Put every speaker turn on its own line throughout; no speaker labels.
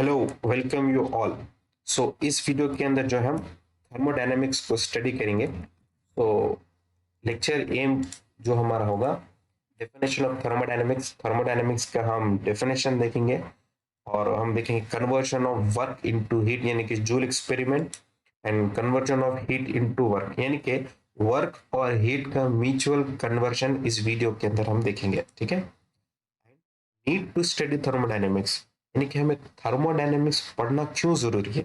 Hello, welcome you all. इस video के अंदर जो है हम थर्मोडायनेमिक्स को स्टडी करेंगे। तो लेक्चर एम जो हमारा होगा डेफिनेशन ऑफ थर्मोडायनेमिक्स। थर्मोडायनेमिक्स का हम डेफिनेशन देखेंगे और हम देखेंगे conversion of work into heat यानी कि joule experiment and conversion of heat into work यानी कि वर्क और हीट का म्यूचुअल कन्वर्जन इस वीडियो के अंदर हम देखेंगे। ठीक है। नीड टू स्टडी थर्मोडायनेमिक्स यानी कि हमें थर्मोडायनेमिक्स पढ़ना क्यों जरूरी है।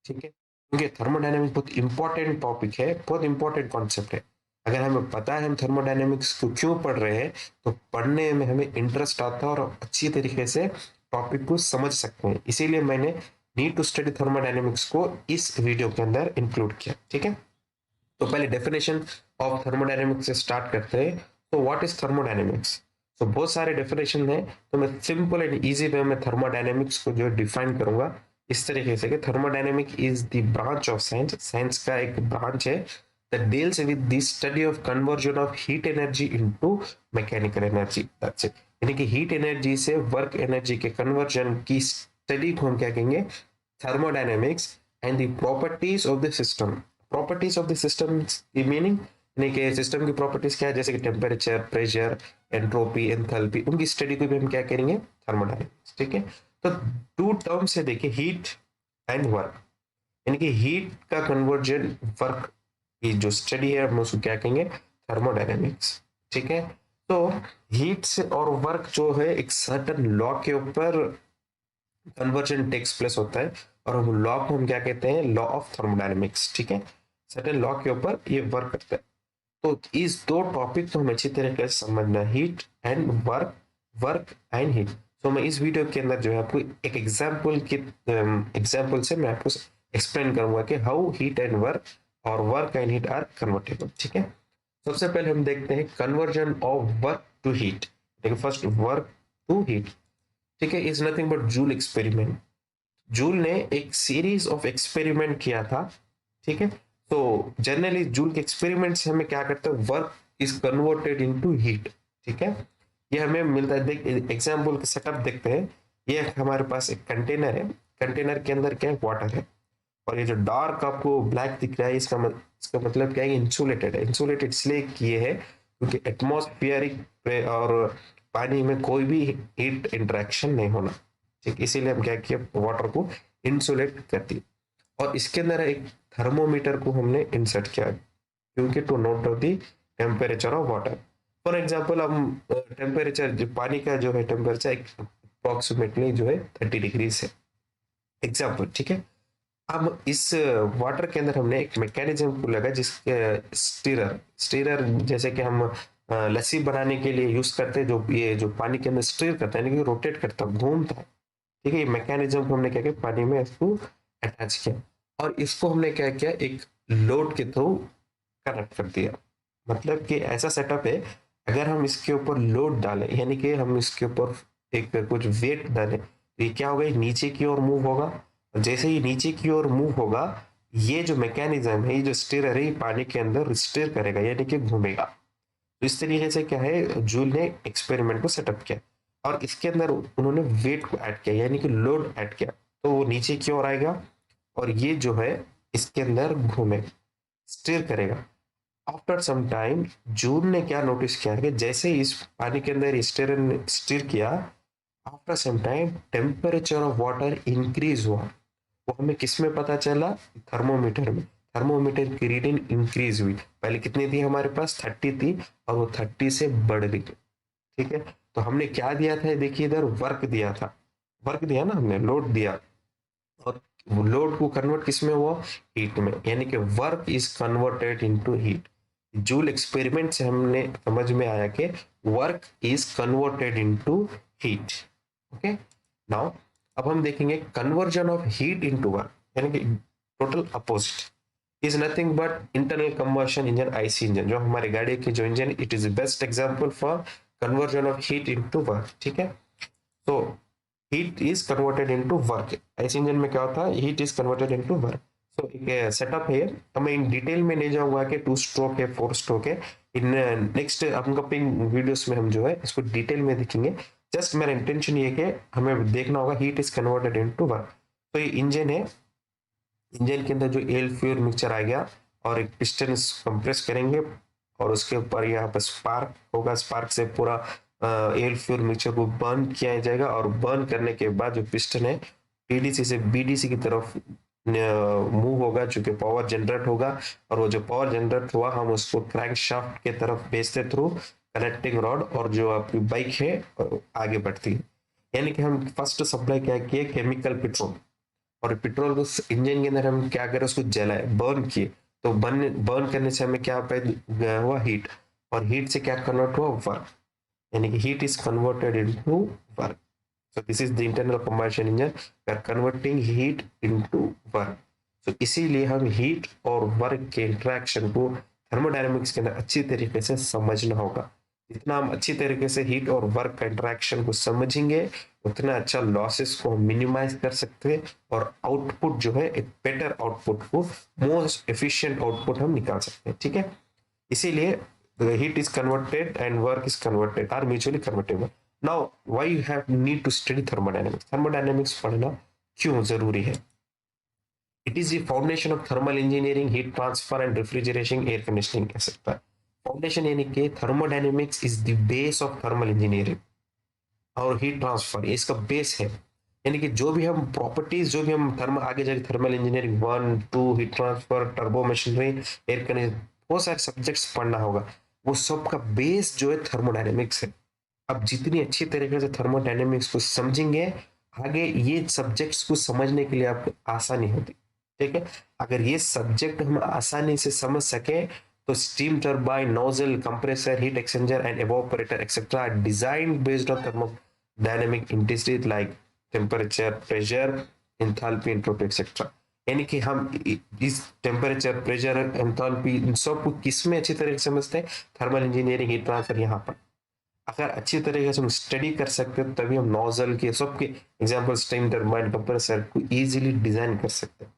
ठीक है, क्योंकि थर्मोडायनेमिक्स बहुत इंपॉर्टेंट टॉपिक है, बहुत इंपॉर्टेंट कॉन्सेप्ट है। अगर हमें पता है हम थर्मोडायनेमिक्स को क्यों पढ़ रहे हैं तो पढ़ने में हमें इंटरेस्ट आता है और अच्छी तरीके से टॉपिक को समझ सकते हैं। इसीलिए मैंने नीड टू स्टडी थर्मोडायनेमिक्स को इस वीडियो के अंदर इंक्लूड किया। ठीक है, तो पहले डेफिनेशन ऑफ थर्मोडायनेमिक्स से स्टार्ट करते हैं। तो व्हाट इज थर्मोडायनेमिक्स? तो बहुत सारे डेफिनेशन है, तो मैं सिंपल एंड इजी वे में थर्मोडायनेमिक्स को जो डिफाइन करूंगा इस तरीके से कि thermodynamic is the branch of science, science का एक ब्रांच है that deals with the study of conversion of heat energy into mechanical energy. That's it. यानी कि हीट एनर्जी से वर्क एनर्जी के कन्वर्जन की स्टडी को हम क्या कहेंगे? Thermodynamics. And the properties of the system, properties of the system की मीनिंग यानी कि सिस्टम की प्रॉपर्टीज क्या है, जैसे कि टेम्परेचर, प्रेशर, एंट्रोपी, एंथैल्पी, उनकी स्टडी को भी हम क्या करेंगे? थर्मोडायनेमिक्स। ठीक है, तो टू टर्म से देखिए, हीट एंड वर्क यानी कि हीट का कन्वर्जन वर्क की जो स्टडी है हम उसको क्या कहेंगे? थर्मोडायनेमिक्स। ठीक है, तो हीट से और वर्क जो है एक सर्टन लॉ के ऊपर कन्वर्जन टेक्स प्लेस होता है और हम लॉ को हम क्या कहते हैं? Law of thermodynamics. ठीक है, सर्टेन लॉ के ऊपर ये वर्क करता है। तो इस दो टॉपिक को हमें अच्छी तरीके से समझना, heat and work, work and heat. तो मैं इस वीडियो के अंदर जो है आपको एक एग्जाम्पल से मैं आपको एक्सप्लेन करूंगा कि हाउ हीट एंड वर्क और work and heat are convertible. ठीक है, सबसे पहले हम देखते हैं conversion of work to heat. देखिए, फर्स्ट वर्क टू हीट, ठीक है, is nothing but Joule experiment. Joule ने एक सीरीज ऑफ एक्सपेरिमेंट किया था। ठीक है, तो जनरली जूल के एक्सपेरिमेंट से हमें क्या करते हैं? Work is converted into heat. ठीक है, ये हमें मिलता है। देख, एग्जाम्पल का सेटअप देखते हैं। ये हमारे पास एक कंटेनर है, कंटेनर के अंदर क्या है? वाटर है। और ये जो डार्क आपको ब्लैक दिख रहा है, इसका मतलब क्या है? इंसुलेटेड है। इंसुलेटेड इसलिए किए है क्योंकि एटमॉस्फेरिक और पानी में कोई भी हीट इंटरेक्शन नहीं होना। ठीक, इसीलिए हम क्या किया? वाटर को इंसुलेट करती। और इसके अंदर एक थर्मोमीटर को हमने इंसर्ट किया क्योंकि to note the temperature of water. For example, हम टेम्परेचर पानी का जो है टेम्परेचर एक अप्रोक्सीमेटली जो है 30 डिग्री है एग्जाम्पल। ठीक है, अब इस वाटर के अंदर हमने एक मैकेनिज्म को लगा जिसके स्टीरर स्टीरर जैसे कि हम लस्सी बनाने के लिए यूज करते हैं, जो ये जो पानी के अंदर स्टीर करता है, रोटेट करता है, घूमता है। ठीक है, ये मैकेनिज्म को हमने क्या किया? पानी में इसको अटैच किया और इसको हमने क्या किया? एक लोड के थ्रू कनेक्ट कर दिया। मतलब कि ऐसा सेटअप है, अगर हम इसके ऊपर लोड डालें यानी कि हम इसके ऊपर एक कुछ वेट डालें तो ये क्या होगा? नीचे की ओर मूव होगा। जैसे ही नीचे की ओर मूव होगा, ये जो मैकेनिज्म है, ये जो स्टीयर है, पानी के अंदर स्टीयर करेगा यानी कि घूमेगा। तो इस तरीके से क्या है? जूल ने एक्सपेरिमेंट को सेटअप किया और इसके अंदर उन्होंने वेट को ऐड किया यानी कि लोड ऐड किया, तो वो नीचे की ओर आएगा और ये जो है इसके अंदर घूमेगा, स्टीयर करेगा। आफ्टर सम टाइम जूल ने क्या नोटिस किया कि जैसे इस पानी के अंदर स्टीयर किया, after some time temperature of water increase हुआ। वो हमें किस में पता चला? थर्मोमीटर में। थर्मोमीटर की रीडिंग इंक्रीज हुई। पहले कितनी थी हमारे पास? 30 थी और वो 30 से बढ़ गई। ठीक है, तो हमने क्या दिया था? देखिए, इधर वर्क दिया था, वर्क दिया ना हमने, लोड दिया और लोड को कन्वर्ट किस में हुआ? हीट में, यानी कि work is converted into heat. Joule experiment से हमने समझ में आया कि work is converted into heat. Okay, now अब हम देखेंगे conversion of heat into work यानी कि total opposite is nothing but internal combustion engine, IC engine. जो हमारे गाड़ी की जो engine, it is best example for conversion of heat into work. ठीक है, तो heat is converted into work. IC engine में क्या होता है? Heat is converted into work. So एक सेटअप है, तो मैं इन डिटेल में नहीं जाऊंगा कि 2 स्ट्रोक है, 4 स्ट्रोक है। इन नेक्स्ट अपकमिंग वीडियोस में हम जो है इसको डिटेल में देखेंगे। जस्ट मेरा इंटेंशन ये कि हमें देखना होगा heat is converted into work. तो ये इंजन है, इंजन के अंदर जो एयर फ्यूल मिक्सचर आ गया और एक पिस्टन कंप्रेस करेंगे और उसके ऊपर यहाँ पर स्पार्क होगा, स्पार्क से पूरा एयर फ्यूल मिक्सचर को बर्न किया जाएगा और बर्न करने के बाद जो पिस्टन है टीडीसी से बीडीसी की तरफ मूव होगा, जो कि पावर जनरेट होगा और वो जो पावर जनरेट हुआ हम उसको क्रैंक शाफ्ट के तरफ भेजते थ्रू कनेक्टिंग रॉड और जो आपकी बाइक है आगे बढ़ती है। यानी कि हम फर्स्ट सप्लाई क्या किए, केमिकल पेट्रोल, और पेट्रोल को इंजन के अंदर हम क्या करें, उसको जलाए, बर्न किए। तो बर्न करने से हमें क्या हुआ, हीट, और हीट से क्या कन्वर्ट हुआ, वर्क, यानी कि heat is converted into work. So this is the internal combustion engine. We are converting heat into work. So इसीलिए हम हीट और वर्क के इंटरेक्शन को थर्मोडायनेमिक्स के अंदर अच्छी तरीके से समझना होगा। जितना हम अच्छी तरीके से हीट और वर्क का इंटरेक्शन को समझेंगे उतना अच्छा लॉसेस को हम मिनिमाइज कर सकते हैं और आउटपुट जो है एक बेटर आउटपुट को, मोस्ट एफिशिएंट आउटपुट हम निकाल सकते हैं। ठीक है, इसीलिए heat is converted and work is converted are mutually convertible. Now, why you have need to study thermodynamics? Thermodynamics पढ़ना क्यों जरूरी है? It is the foundation of thermal engineering, heat transfer and refrigeration, air conditioning कह सकता है। Foundation यानी कि thermodynamics is the base of thermal engineering और heat transfer ये इसका बेस है। यानी कि जो भी हम प्रॉपर्टीज, जो भी हम आगे जाके thermal engineering 1, 2, heat transfer, turbo machinery, air conditioning, बहुत सारे सब्जेक्ट्स पढ़ना होगा, वो सब का बेस जो है थर्मोडायनेमिक्स है। अब जितनी अच्छी तरीके से थर्मोडायनेमिक्स को समझेंगे आगे ये सब्जेक्ट्स को समझने के लिए आपको आसानी होती। ठीक है, अगर ये सब्जेक्ट हम आसानी से समझ सके तो steam turbine, nozzle, compressor, heat exchanger and evaporator etcetera are designed based on thermodynamic intensity like temperature, pressure, enthalpy, entropy etcetera. यानी कि हम इस टेम्परेचर, प्रेशर, एंथैल्पी इन सब को किस में अच्छी तरीके से समझते हैं, थर्मल इंजीनियरिंग, हीट ट्रांसफर। यहाँ पर अगर अच्छी तरीके से हम स्टडी कर सकते हैं तभी हम नोजल के सबके एग्जांपल, स्टीम टरबाइन, कंप्रेसर को इजीली डिजाइन कर सकते हैं।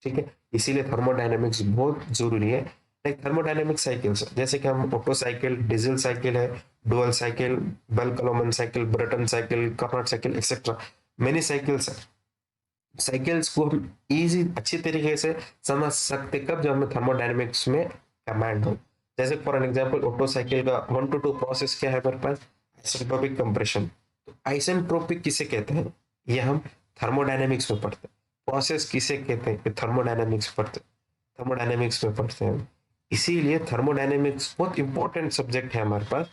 ठीक है, इसीलिए थर्मोडायनेमिक्स बहुत जरूरी है। लाइक थर्मोडायनेमिक साइकिल्स, जैसे कि हम ऑटो साइकिल, डीजल साइकिल है, dual cycle, Bell Coleman cycle, Brayton cycle, Carnot cycle etcetera, many cycles है। साइकिल्स को हम इजी अच्छी तरीके से समझ सकते कब, जब हमें थर्मोडायनेमिक्स में कमांड हो। जैसे for an example auto cycle का 1 to 2 प्रोसेस क्या है हमारे पास, आइसेंट्रोपिक कंप्रेशन। तो आइसेंट्रोपिक किसे कहते हैं, ये हम थर्मोडायनेमिक्स में पढ़ते हैं। प्रोसेस किसे कहते हैं, थर्मोडायनेमिक्स पढ़ते हैं, थर्मोडायनेमिक्स में पढ़ते हैं। इसीलिए थर्मोडायनेमिक्स बहुत इंपॉर्टेंट सब्जेक्ट है हमारे पास।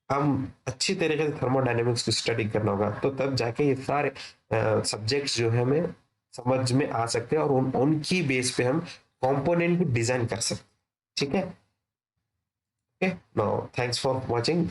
हम अच्छी तरीके से थर्मोडायनेमिक्स को स्टडी करना होगा तो तब जाके ये सारे सब्जेक्ट्स जो है हमें समझ में आ सकते हैं और उनकी बेस पे हम कंपोनेंट को डिजाइन कर सकते हैं। ठीक है, okay, now thanks for watching.